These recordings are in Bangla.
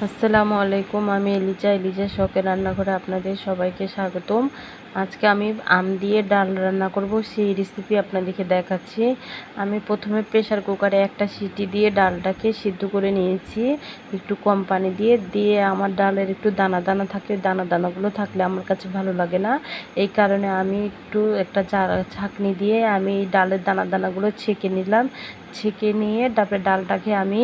আসসালামু আলাইকুম। আমি এলিজা শখের রান্নাঘরে আপনাদের সবাইকে স্বাগতম। আজকে আমি আম দিয়ে ডাল রান্না করব, সেই রেসিপি আপনাদেরকে দেখাচ্ছি। আমি প্রথমে প্রেসার কুকারে একটা সিটি দিয়ে ডালটাকে সিদ্ধ করে নিয়েছি, একটু কম পানি দিয়ে আমার ডালের একটু দানা দানা থাকে, দানাগুলো থাকলে আমার কাছে ভালো লাগে না। এই কারণে আমি একটু একটা ছাঁকনি দিয়ে আমি ডালের দানাগুলো ছেঁকে নিলাম। ছেঁকে নিয়ে তারপরে ডালটাকে আমি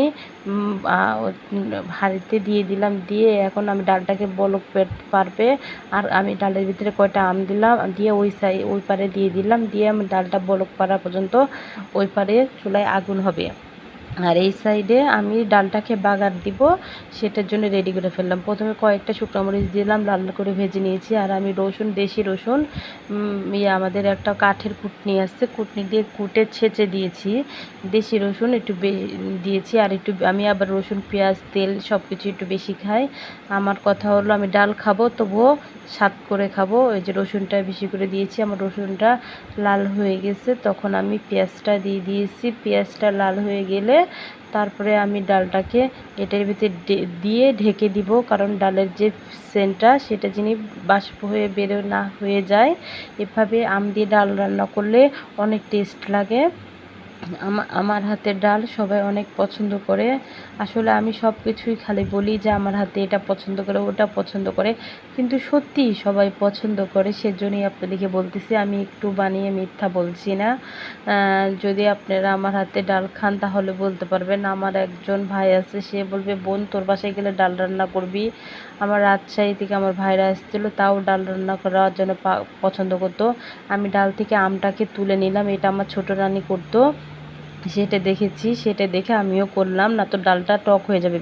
হাঁড়িতে দিয়ে দিলাম। দিয়ে এখন আমি ডালটাকে বলক পারবে, আর আমি ডালের ভিতরে কয়টা আম দিলাম, দিয়ে ওই পারে দিয়ে দিলাম। দিয়ে আমি ডালটা বলক পারা পর্যন্ত ওই পারে চুলায় আগুন হবে, আর এই সাইডে আমি ডালটাকে বাগার দিব, সেটার জন্য রেডি করে ফেললাম। প্রথমে কয়েকটা শুকনো মরিচ দিলাম, লাল করে ভেজে নিয়েছি। আর আমি দেশি রসুন আমাদের একটা কাঠের কুটনি আছে, কুটনি দিয়ে কুটে ছেঁচে দিয়েছি। দেশি রসুন একটু দিয়েছি, আর একটু আমি আবার রসুন পেঁয়াজ তেল সব কিছু একটু বেশি খাই। আমার কথা হলো আমি ডাল খাবো, তবুও স্বাদ করে খাবো। ওই যে রসুনটা বেশি করে দিয়েছি। আমার রসুনটা লাল হয়ে গেছে, তখন আমি পেঁয়াজটা দিয়ে দিয়েছি। পেঁয়াজটা লাল হয়ে গেলে তারপরে আমি ডালটাকে এটার ভিতরে দিয়ে ঢেকে দিব, কারণ ডালের যে সেন্টটা সেটা যিনি বাষ্প হয়ে বেরো না হয়ে যায়। এভাবে আম দিয়ে ডাল রান্না করলে অনেক টেস্ট লাগে। আমার হাতের ডাল সবাই অনেক পছন্দ করে। আসলে আমি সব কিছুই খালি বলি যে আমার হাতে এটা পছন্দ করে, ওটা পছন্দ করে, কিন্তু সত্যিই সবাই পছন্দ করে। সেজন্যই আপনাদেরকে বলতেছি, আমি একটু বানিয়ে মিথ্যা বলছি না। যদি আপনারা আমার হাতে ডাল খান তাহলে বলতে পারবেন। আমার একজন ভাই আছে, সে বলবে বোন তোর বাসায় গেলে ডাল রান্না করবি। আমার রাজশাহী থেকে আমার ভাইরা এসেছিলো, তাও ডাল রান্না করার জন্য পছন্দ করতো। আমি ডাল থেকে আমটাকে তুলে নিলাম, এটা আমার ছোটো রানী করতো, সেটা দেখেছি, সেটা দেখে আমিও করলাম, না তো ডালটা টক হয়ে যাবে।